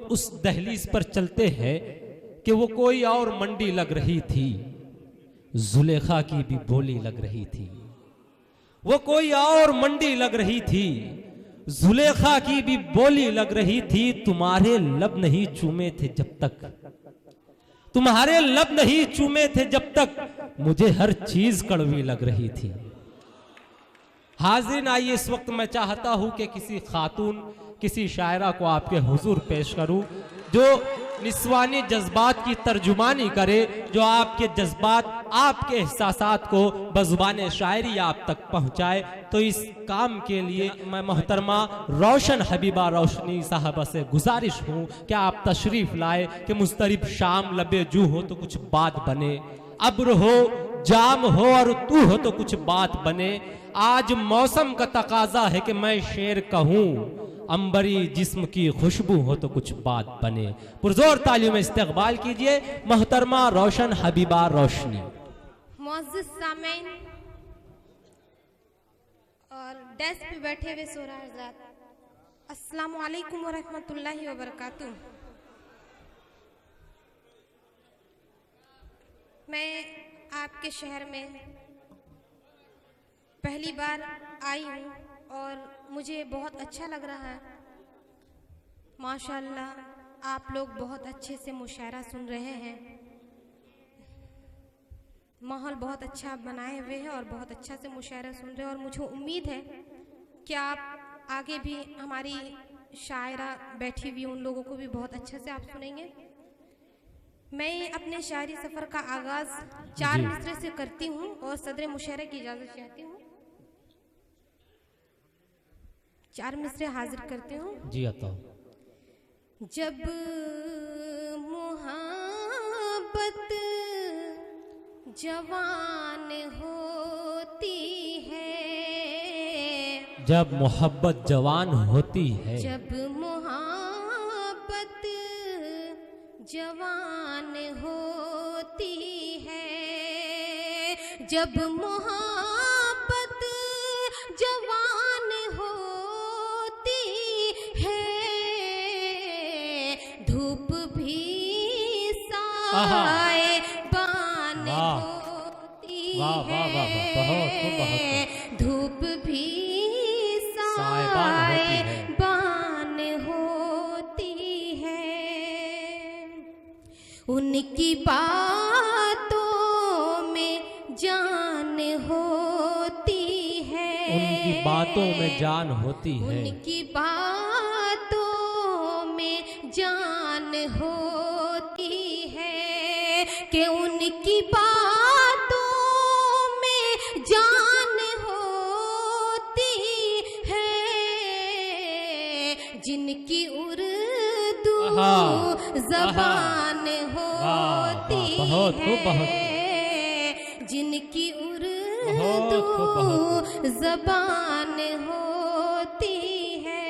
उस दहलीज पर चलते हैं कि वो कोई और मंडी लग रही थी, जुलेखा की भी बोली लग रही थी। वो कोई और मंडी लग रही थी, जुलेखा की भी बोली लग रही थी। तुम्हारे लब नहीं चूमे थे जब तक, तुम्हारे लब नहीं चूमे थे जब तक, मुझे हर चीज कड़वी लग रही थी। हाज़िरीन, आइए इस वक्त मैं चाहता हूं कि किसी खातून, किसी शायरा को आपके हुजूर पेश करूं जो निस्वानी जज्बात की तर्जुमानी करे, जो आपके जज्बात, आपके एहसासात को बज़ुबान शायरी आप तक पहुंचाए। तो इस काम के लिए मैं मोहतरमा रोशन हबीबा रोशनी साहबा से गुजारिश हूं कि आप तशरीफ लाए कि मुस्तरिब शाम लबे जू हो तो कुछ बात बने, अब्र हो जाम हो और तू हो तो कुछ बात बने। आज मौसम का तकाजा है कि मैं शेर कहूं, अंबरी जिस्म की खुशबू हो तो कुछ बात बने। पुरजोर तालियों में इस्तकबाल कीजिए मोहतरमा रोशन हबीबा रोशनी। मुअज़्ज़िज़ सामीन और डेस्क पे बैठे हुए सोरा हज़रात, अस्सलामु अलैकुम व रहमतुल्लाहि व बरकातुहू। मैं आपके शहर में पहली बार आई हूँ और मुझे बहुत अच्छा लग रहा है। माशाअल्लाह आप लोग बहुत अच्छे से मुशायरा सुन रहे हैं, माहौल बहुत अच्छा बनाए हुए हैं और बहुत अच्छा से मुशायरा सुन रहे हैं। और मुझे उम्मीद है कि आप आगे भी हमारी शायरा बैठी हुई उन लोगों को भी बहुत अच्छा से आप सुनेंगे। मैं अपने शायरी सफ़र का आगाज़ 4 मिसरे से करती हूँ और सदर मुशायरे की इजाज़त चाहती हूँ। 4 मिसरे हाजिर करती हूँ। जी आता। जब मोहब्बत जवान होती है, जब मोहब्बत जवान होती है, जब मोहब्बत जवान होती है, जब मोहब्बत जवान होती है, धूप भी साए बान होती है, धूप भी साए बान होती है। उनकी बातों में जान होती है, उनकी बातों में जान होती है, उनकी बातों में जान होती है, कि उनकी बातों में जान होती है, जिनकी उर्दू ज़बान होती है, जिनकी उर्दू ज़बान होती है।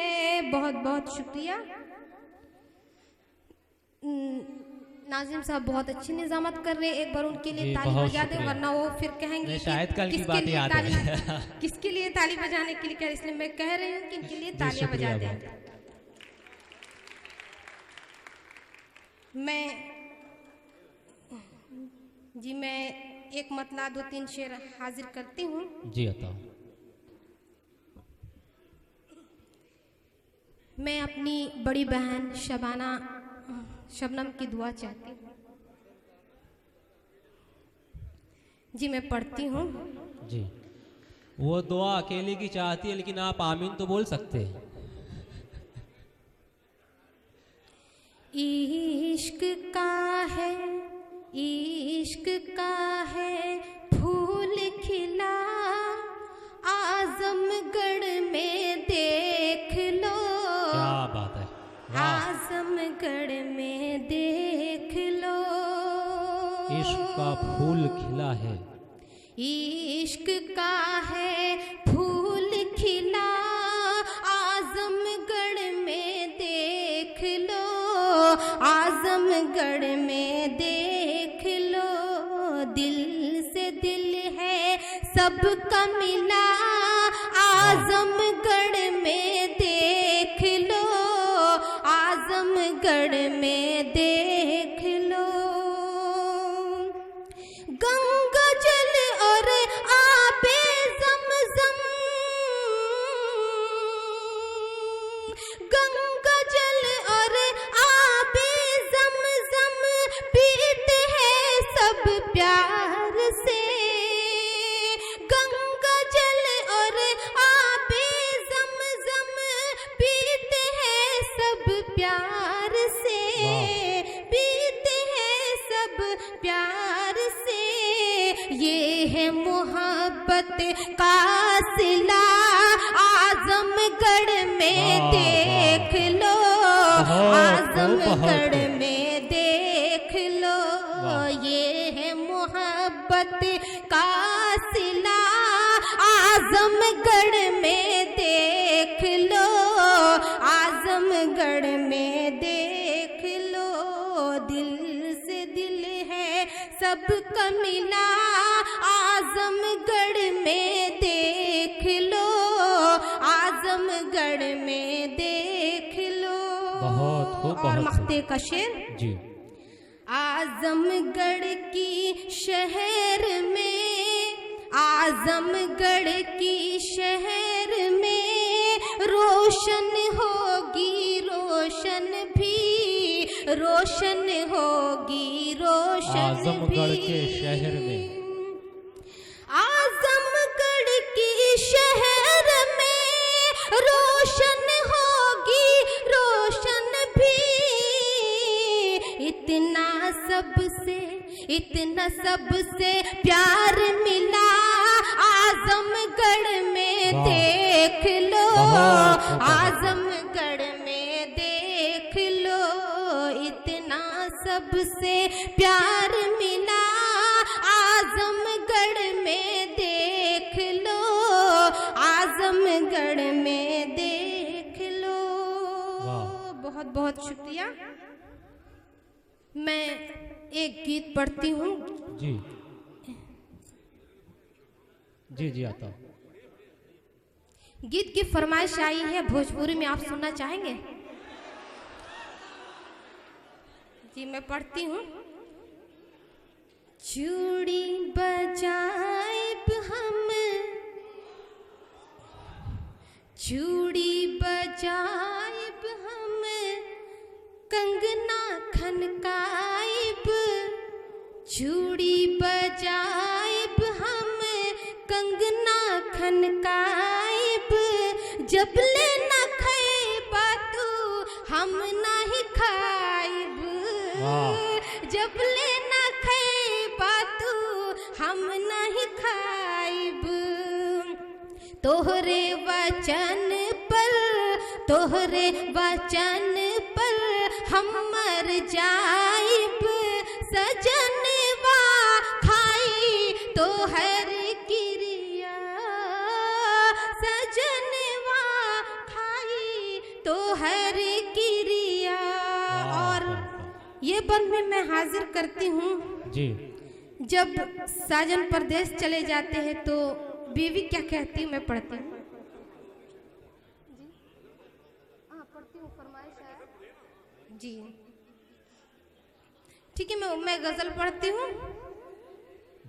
बहुत बहुत शुक्रिया नाजिम साहब, बहुत अच्छी निजामत कर रहे हैं। एक बार उनके लिए ताली बजा दें, वरना वो फिर कहेंगे शायद कल की बात याद है किसके लिए ताली बजाने के लिए कह, इसलिए मैं कह रही हूँ कि इनके लिए तालियां बजा दें। मैं एक मतला 2-3 शेर हाजिर करती हूँ। जी आता। मैं अपनी बड़ी बहन शबनम की दुआ चाहती हूँ। जी मैं पढ़ती हूँ। जी, वो दुआ अकेले की चाहती है, लेकिन आप आमीन तो बोल सकते हैं। इश्क का है, इश्क का है फूल खिला, आजमगढ़ में देख लो। क्या बात है, आजमगढ़ में देख लो। इश्क का फूल खिला है, इश्क का है फूल खिला, आजमगढ़ में देख लो, आजमगढ़ में देख लो। दिल से दिल है सबका मिला, आजमगढ़ में देख लो, आजमगढ़ प्यार से, गंगा जल और आबे ज़मज़म पीते हैं सब प्यार से, पीते हैं सब प्यार से। ये है मोहब्बत का सिला, आजमगढ़ में देख लो, आजमगढ़ में देख लो। ये है मोहब्बत का सिला, आजमगढ़ में देख लो, आजमगढ़ में देख लो। दिल से दिल है सबका मिला, आजमगढ़ में देख लो, आजमगढ़ में देख लो। बहुत खूब, और बहुत मख्ते का शेर जी। आजमगढ़ की शहर में, आजमगढ़ की शहर में रोशन होगी रोशन भी, रोशन होगी रोशन आजमगढ़ भी। के शहर में, आजमगढ़ की शहर में रोशन होगी रोशन भी। इतना सबसे प्यार मिला, आजमगढ़ में देख लो, आजमगढ़ में देख लो। इतना सबसे प्यार मिला, आजमगढ़ में देख लो, आजमगढ़ में देख लो। बहुत बहुत शुक्रिया। मैं एक गीत पढ़ती हूँ। जी जी जी आता। गीत की फरमाइश आई है, भोजपुरी में आप सुनना चाहेंगे? जी मैं पढ़ती हूँ। चूड़ी बजाएब हम, चूड़ी बजाएब हम, कंगना खनकाएब, चूड़ी बजाएब हम, कंगना खनकाएब। जब ले न खैबा तू हम नहीं खाएब, जब ले न खैबा तू हम नहीं खाएब। तोहरे वचन पर, तोहरे वचन पर हम मर जाइब। सजनवा खाई तोहर क्रिया, सजनवा खाई तोहर क्रिया। और ये बंद में मैं हाजिर करती हूँ जी। जब साजन परदेश चले जाते हैं तो बीवी क्या कहती है, मैं पढ़ती हूँ। पढ़ती हूँ, फरमाइश है जी। ठीक है, मैं गजल पढ़ती हूँ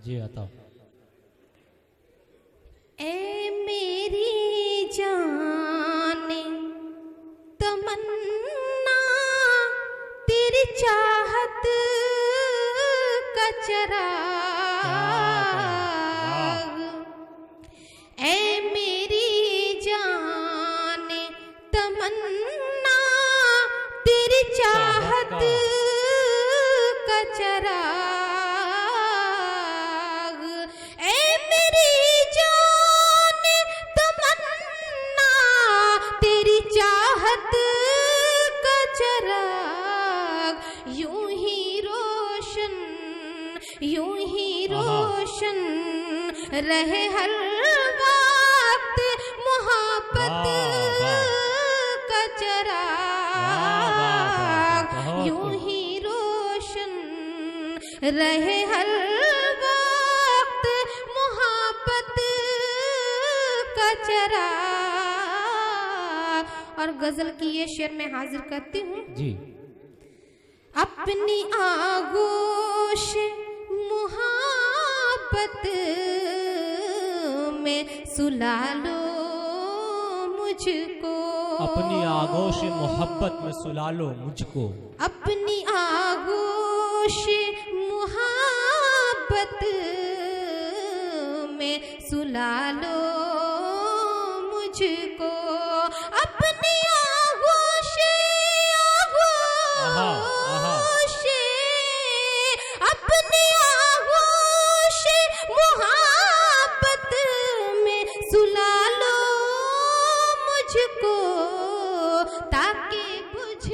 जी। आता। ए मेरी जाने तमन्ना, तेरी चाहत का चराग। ए मेरी जाने तमन्ना, तेरी चाहत का चराग। ए मेरी जाने तमन्ना, तेरी चाहत का चराग। यूं ही रोशन, यूं ही रोशन रहे हर वक्त मोहब्बत का चराग। यूं ही रोशन रहे हर वक्त मोहब्बत का चराग। और गजल की ये शेर मैं हाजिर करती हूँ जी। अपनी आगोश मोहब्बत में सुला लो मुझको, अपनी आगोश मोहब्बत में सुला लो मुझको, अपनी आगोश मोहब्बत मोहब्बत में सुला लो मुझको अपनी आगोश अपनी आगोश मोहब्बत में सुला लो मुझको ताकि बुझ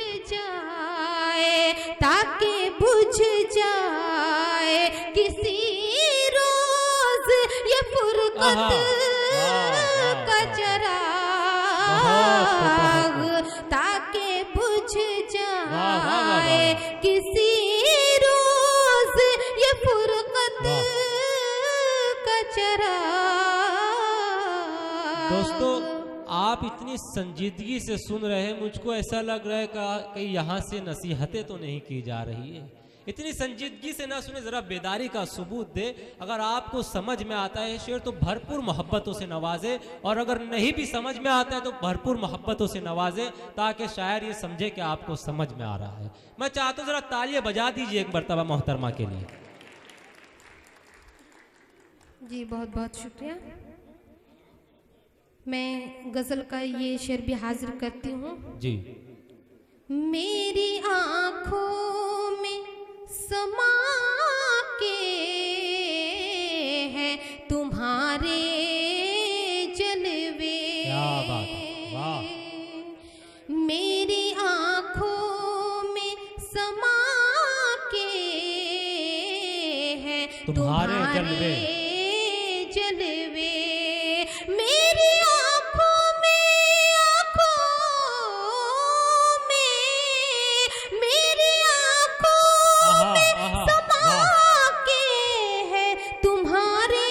जाए किसी रोज ये फुरकत का चराग ताकि बुझ जाए किसी रोज ये फुरकत का चराग। दोस्तों आप इतनी संजीदगी से सुन रहे हैं, मुझको ऐसा लग रहा है कि यहाँ से नसीहतें तो नहीं की जा रही है। इतनी संजीदगी से ना सुने, जरा बेदारी का सबूत दे। अगर आपको समझ में आता है शेर तो भरपूर मोहब्बतों से नवाजे, और अगर नहीं भी समझ में आता है तो भरपूर मोहब्बतों से नवाजे, ताकि शायर ये समझे कि आपको समझ में आ रहा है। मैं चाहता हूँ जरा तालियां बजा दीजिए एक मर्तबा मोहतरमा के लिए। जी बहुत बहुत शुक्रिया। मैं गज़ल का ये शेर भी हाजिर करती हूँ जी। मेरी आँखों में समा के हैं तुम्हारे जलवे, क्या बात, वाह। मेरी आँखों में समा के हैं तुम्हारे जलवे, मेरी आँखों में मेरी आँखों में समा के है तुम्हारे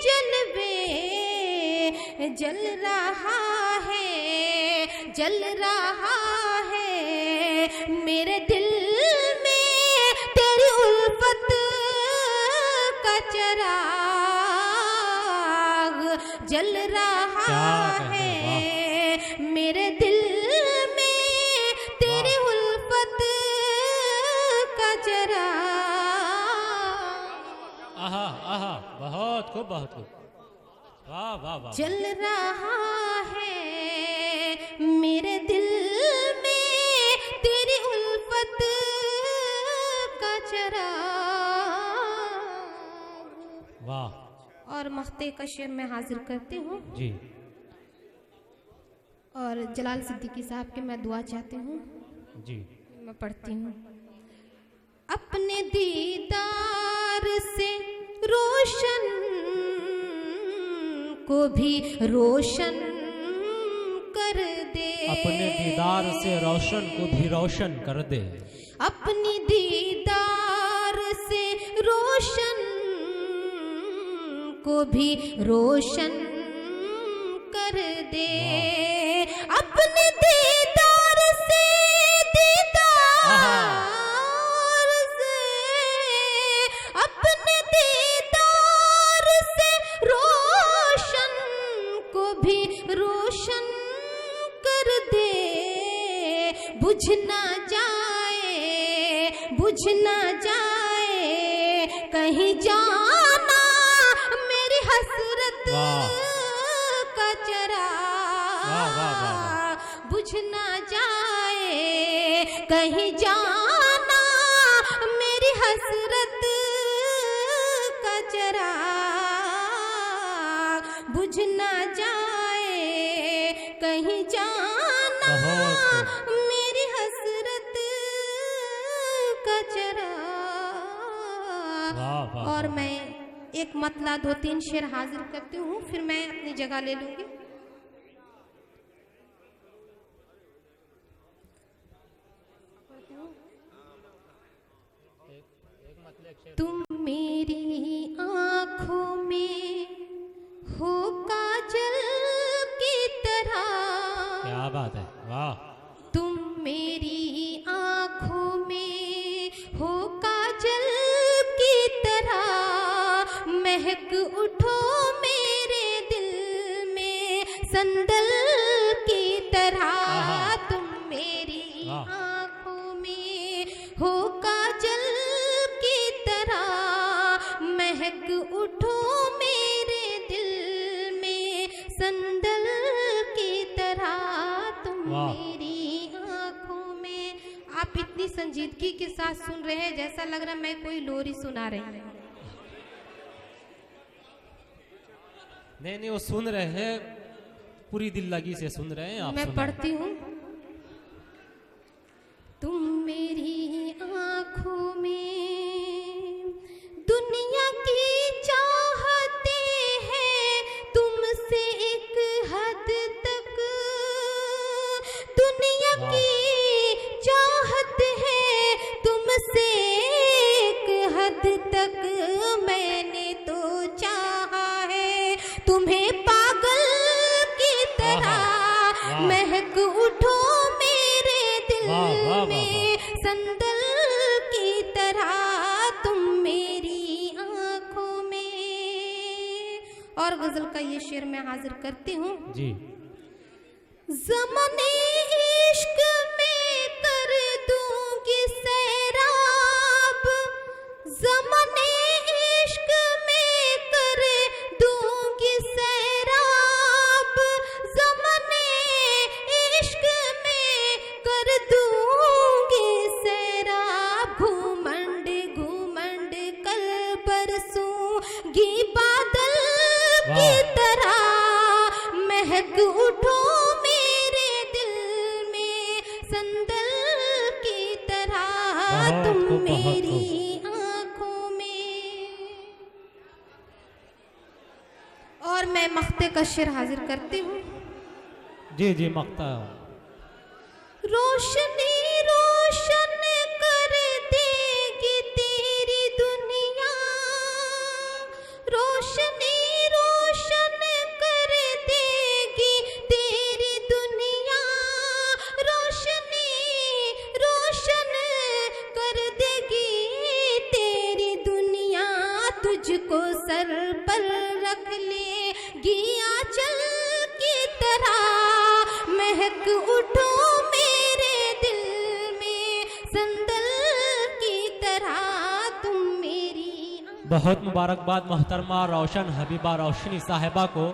जलवे। जल रहा है मेरे दिल में तेरी उल्फत का चराग। जल रहा है मेरे दिल में तेरी उल्फत का चराग। आहा आहा, बहुत खूब, बहुत खूब, वाह वाह वाह। जल रहा है मेरे दिल में तेरी उल्फत का चराग। वाह। और मख्ते का शेर मैं हाजिर करती हूँ जी। और जलाल सिद्दीकी साहब के मैं दुआ चाहती हूँ जी। मैं पढ़ती हूँ। अपने दीदार से रोशन को भी रोशन कर दे, अपने दीदार से रोशन को भी रोशन कर दे, अपनी दीदार से रोशन को भी रोशन कर दे। अपने दीदार से अपने दीदार से रोशन को भी रोशन कर दे। बुझ ना जाए कहीं जाना मेरी हसरत का चराग। बुझ ना जाए कहीं जाना मेरी हसरत का चराग। बुझ ना जाए कहीं जाना मेरी हसरत का चराग। और मैं एक मतला 2-3 शेर हाजिर करती हूँ, फिर मैं अपनी जगह ले लूंगी। तुम मेरी आँखों में हो काजल की तरह, क्या बात है, वाह। तुम मेरी आँखों में हो काजल की तरह, महक उठो मेरे दिल में संदल की तरह। तुम मेरी आँखों में हो काजल की तरह, महक उठो मेरे दिल में संदल की तरह तुम मेरी आंखों में। आप इतनी संजीदगी के साथ सुन रहे हैं जैसा लग रहा है मैं कोई लोरी सुना रही हूँ। नहीं, वो सुन रहे हैं, पूरी दिल लगी से सुन रहे हैं। आप मैं पढ़ती हूँ। तुम मेरी आंखों में दुनिया की चाहते हैं, तुमसे एक हद तक दुनिया की चाहत है, तुमसे एक हद तक मैंने तो चाहा है तुम्हें पागल की तरह। महक उठो मेरे दिल में संदल की तरह तुम मेरी आंखों में। और गजल का ये शेर मैं हाजिर करती हूँ जी। ज़माने इश्क में कर दूंगी सैराब, ज़माने इश्क में कर दूंगी सैराब, ज़माने इश्क में कर दूंगी सैराब। घूमंड घूमंड कल बरसूंगी बादल की तरह। महक उठो मेरे दिल में संदल की तरह तुम मेरी आंखों में। और मैं मख्ते का शेर हाजिर करती हूँ। जी जी, मख्ता। रोशनी रोशन कर देगी तेरी दुनिया, रोशनी रोशन कर देगी तेरी दुनिया, रोशनी रोशन कर देगी तेरी दुनिया। तुझको सर पर रख लेगी आंचल की तरह। महक उठो मेरे दिल में संदल की तरह तुम मेरी। बहुत मुबारकबाद मोहतरमा रोशन हबीबा रोशनी साहिबा को।